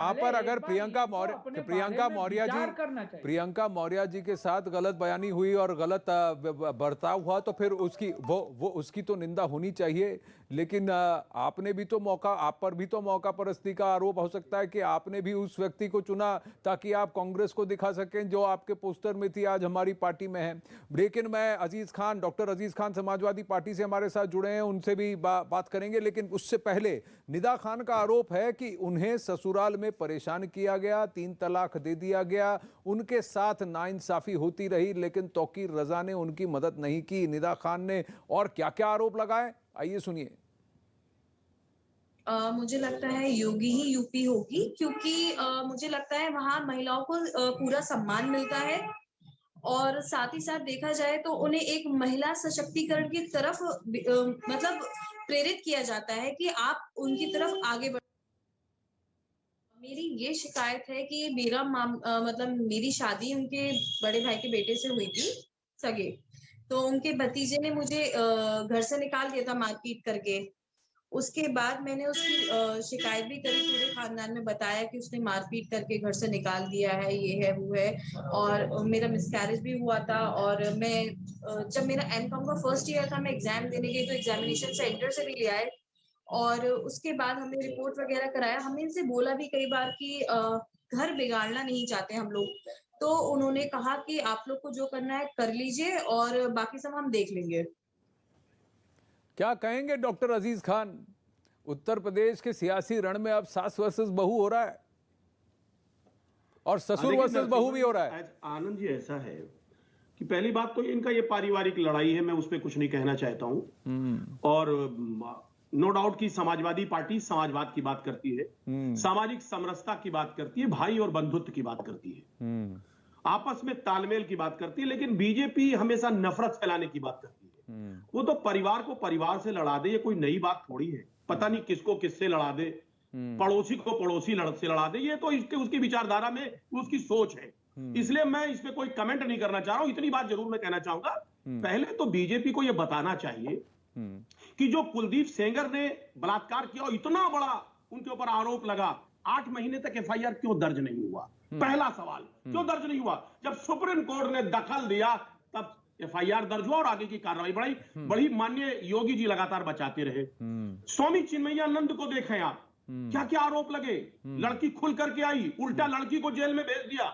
वहां पर अगर एक बार इनको अपने बारे में विचार करना चाहिए। प्रियंका मौर्य जी के साथ गलत बयानी हुई और गलत बर्ताव हुआ तो फिर उसकी वो उसकी तो निंदा होनी चाहिए। लेकिन आपने भी तो मौका, आप पर भी तो मौका परस्ती का आरोप हो सकता है कि आपने भी उस व्यक्ति को चुना ताकि आप कांग्रेस को दिखा सकें जो आपके पोस्टर में थी, आज हमारी पार्टी में है। लेकिन मैं अजीज खान, डॉक्टर अजीज खान समाजवादी पार्टी से हमारे साथ जुड़े हैं, उनसे भी बात करेंगे। लेकिन उससे पहले निदा खान का आरोप है कि उन्हें ससुराल में परेशान किया गया, 3 तलाक दे दिया गया, उनके साथ नाइंसाफी होती रही, लेकिन तौकीर रजा ने उनकी मदद नहीं की। निदा खान ने और क्या क्या आरोप लगाए, आइए सुनिए। मुझे लगता है योगी ही यूपी होगी, क्योंकि मुझे लगता है वहां महिलाओं को पूरा सम्मान मिलता है और साथ ही साथ देखा जाए तो उन्हें एक महिला सशक्तिकरण की तरफ मतलब प्रेरित किया जाता है कि आप उनकी तरफ आगे बढ़। मेरी ये शिकायत है कि मतलब मेरी शादी उनके बड़े भाई के बेटे से हुई थी, सगे। तो उनके भतीजे ने मुझे घर से निकाल दिया था मारपीट करके। उसके बाद मैंने उसकी शिकायत भी करी, पूरे खानदान में बताया कि उसने मारपीट करके घर से निकाल दिया है, ये है वो है। और मेरा मिसकैरेज भी हुआ था। और मैं जब मेरा एमकॉम का फर्स्ट ईयर था, मैं एग्जाम देने गई तो एग्जामिनेशन सेंटर से भी ले आए। और उसके बाद हमने रिपोर्ट वगैरह कराया। हमने इनसे बोला भी कई बार कि घर बिगाड़ना नहीं चाहते हम लोग। तो उन्होंने कहा कि आप लोग को जो करना है कर लीजिए और बाकी सब हम देख लेंगे। क्या कहेंगे डॉक्टर अजीज खान, उत्तर प्रदेश के सियासी रण में अब सास वर्सेस बहू हो रहा है और ससुर वर्सेस बहू भी हो रहा है। आनंद जी, ऐसा है कि पहली बात तो इनका ये पारिवारिक लड़ाई है, मैं उस पर कुछ नहीं कहना चाहता हूं। और नो डाउट कि समाजवादी पार्टी समाजवाद की बात करती है, सामाजिक समरसता की बात करती है, भाई और बंधुत्व की बात करती है, आपस में तालमेल की बात करती है। लेकिन बीजेपी हमेशा नफरत फैलाने की बात करती है। वो तो परिवार को परिवार से लड़ा दे, ये कोई नई बात थोड़ी है। पता नहीं किसको किससे लड़ा दे, पड़ोसी को पड़ोसी से लड़ा दे, ये तो इसके उसकी विचारधारा में उसकी सोच है। इसलिए मैं इसमें कोई कमेंट नहीं करना चाह रहा हूं। इतनी बात जरूर मैं कहना चाहूंगा, पहले तो बीजेपी को यह बताना चाहिए कि जो कुलदीप सेंगर ने बलात्कार किया और इतना बड़ा उनके ऊपर आरोप लगा, 8 महीने तक एफआईआर क्यों दर्ज नहीं हुआ? पहला सवाल, क्यों दर्ज नहीं हुआ? जब सुप्रीम कोर्ट ने दखल दिया तब एफआईआर दर्ज हुआ और आगे की कार्रवाई बड़ी माननीय योगी जी लगातार बचाते रहे। स्वामी चिन्मयानंद को देखें आप, क्या क्या आरोप लगे। लड़की खुल करके आई, उल्टा लड़की को जेल में भेज दिया,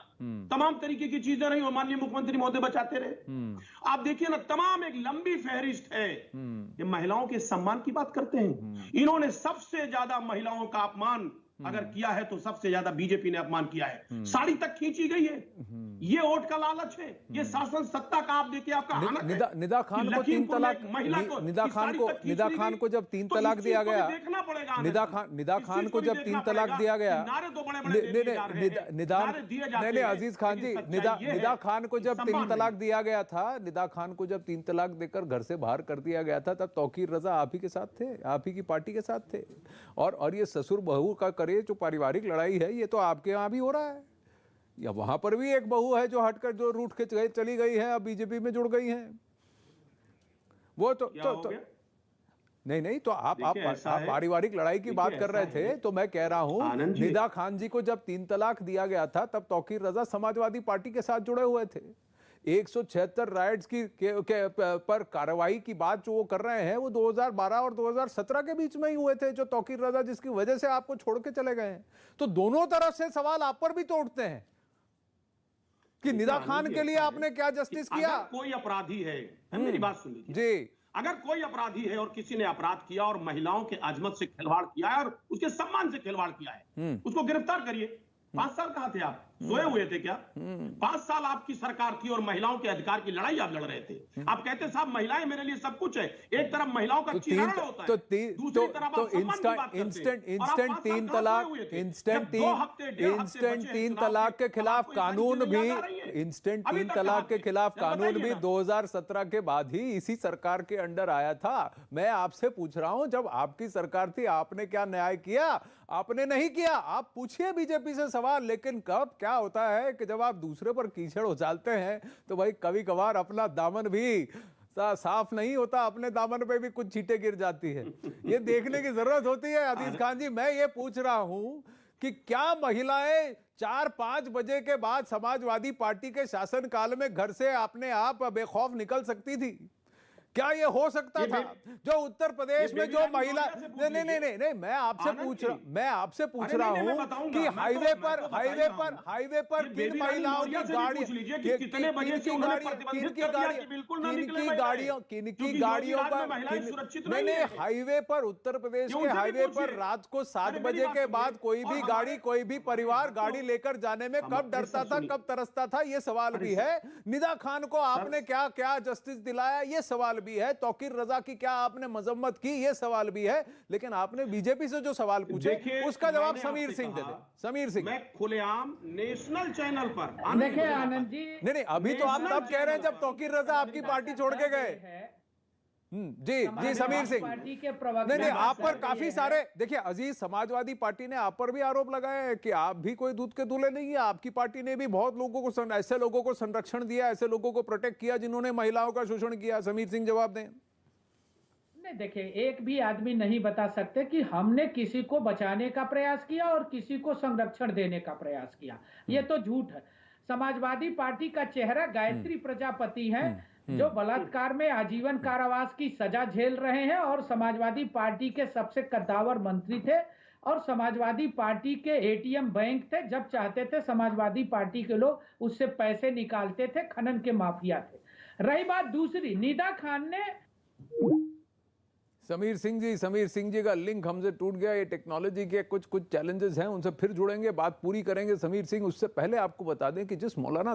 तमाम तरीके की चीजें रही और माननीय मुख्यमंत्री महोदय बचाते रहे। आप देखिए ना, तमाम एक लंबी फहरिस्त है। ये महिलाओं के सम्मान की बात करते हैं। इन्होंने सबसे ज्यादा महिलाओं का अपमान अगर किया है तो सबसे ज्यादा बीजेपी ने अपमान किया है। साड़ी तक खींची गई है। ये वोट का लालच है, ये शासन सत्ता का आप देखिए आपका निदा खान को 3 तलाक, निदा खान को जब 3 तलाक दिया गया, निदा खान को जब 3 तलाक दिया गया, नहीं अजीज खान जी, निदा खान को जब 3 तलाक दिया गया था, निदा खान को जब 3 तलाक देकर घर से बाहर कर दिया गया था, तब तौकीर रजा आप ही के साथ थे, आप ही की पार्टी के साथ थे। और ये ससुर बहू का करे जो पारिवारिक लड़ाई है, ये तो आपके यहां भी हो रहा है। या वहां पर भी एक बहू है जो हटकर जो रूठ के चली गई है, अब बीजेपी में जुड़ गई है। वो तो नहीं तो आप पारिवारिक लड़ाई की बात कर रहे थे, तो मैं कह रहा हूं निदा खान जी को जब 3 तलाक दिया गया था तब तौकीर रजा समाजवादी पार्टी के साथ जुड़े हुए थे। 176 राइट्स पर कार्रवाई की बात जो वो कर रहे हैं, वो 2012 और 2017 के बीच में ही हुए थे, जो तौकीर रजा जिसकी वजह से आपको छोड़ के चले गए हैं। तो दोनों तरफ से सवाल आप पर भी तो उठते हैं कि निदा खान के लिए आपने क्या जस्टिस किया? कोई अपराधी है, मेरी बात सुन लीजिए जी, अगर कोई अपराधी है और किसी ने अपराध किया और महिलाओं के अजमत से खिलवाड़ किया है और उसके सम्मान से खिलवाड़ किया है, उसको गिरफ्तार करिए। 5 साल कहां थे आप? सोए हुए थे क्या? 5 साल आपकी सरकार थी और महिलाओं के अधिकार की लड़ाई आप लड़ रहे थे। आप कहते साहब महिलाएं मेरे लिए सब कुछ है। एक तरफ महिलाओं का चीरण होता है, दूसरी तरफ आप सम्मान की बात करते हैं। इंस्टेंट 3 तलाक, इंस्टेंट 3 तलाक के खिलाफ कानून भी, इंस्टेंट 3 तलाक के खिलाफ कानून भी 2017 के बाद ही इसी सरकार के अंडर आया था। मैं आपसे पूछ रहा हूं, जब आपकी सरकार थी आपने क्या न्याय किया? आपने नहीं किया। आप पूछिए बीजेपी से सवाल। लेकिन कब क्या होता है कि जब आप दूसरे पर कीचड़ उछालते हैं तो भाई कभी कभार अपना दामन भी साफ नहीं होता, अपने दामन पे भी कुछ छींटे गिर जाती है। ये देखने की जरूरत होती है। अजीज खान जी, मैं ये पूछ रहा हूं कि क्या महिलाएं 4-5 बजे के बाद समाजवादी पार्टी के शासनकाल में घर से अपने आप बेखौफ निकल सकती थी? क्या ये हो सकता था? जो उत्तर प्रदेश में जो महिला, नहीं, मैं आपसे पूछ रहा हूं कि हाईवे पर किन महिलाओं की गाड़ियों पर नहीं, हाईवे पर, उत्तर प्रदेश के हाईवे पर रात को 7 बजे के बाद कोई भी गाड़ी, कोई भी परिवार गाड़ी लेकर जाने में कब डरता था, कब तरसता था, ये सवाल भी है। निदा खान को आपने क्या क्या जस्टिस दिलाया, ये सवाल भी है। तौकीर रजा की क्या आपने मजम्मत की, ये सवाल भी है। लेकिन आपने बीजेपी से जो सवाल पूछे उसका जवाब समीर सिंह दे दे। समीर सिंह, मैं खुलेआम नेशनल चैनल पर, देखिए आनंद जी, नहीं, अभी तो आप तब कह रहे हैं जब तौकीर रजा आपकी पार्टी छोड़ के गए। जी समीर सिंह, पार्टी के प्रवक्ता, नहीं, आप पर काफी सारे, देखिए अजीज, समाजवादी पार्टी ने आप पर भी आरोप लगाया है कि आप भी कोई दूध के दूल्हे नहीं है। आपकी पार्टी ने भी बहुत लोगों को, ऐसे लोगों को संरक्षण दिया, ऐसे लोगों को प्रोटेक्ट किया जिन्होंने महिलाओं का शोषण किया। समीर सिंह जवाब दें। नहीं, देखिए, एक भी आदमी नहीं बता सकते कि हमने किसी को बचाने का प्रयास किया और किसी को संरक्षण देने का प्रयास किया, ये तो झूठ है। समाजवादी पार्टी का चेहरा गायत्री प्रजापति है, जो बलात्कार में आजीवन कारावास की सजा झेल रहे हैं और समाजवादी पार्टी के सबसे कद्दावर मंत्री थे और समाजवादी पार्टी के एटीएम बैंक थे। जब चाहते थे समाजवादी पार्टी के लोग उससे पैसे निकालते थे, खनन के माफिया थे। रही बात दूसरी, निदा खान ने, समीर सिंह जी का लिंक हमसे टूट गया। ये टेक्नोलॉजी के कुछ चैलेंजेस हैं, उनसे फिर जुड़ेंगे, बात पूरी करेंगे समीर सिंह। उससे पहले आपको बता दें कि जिस मौलाना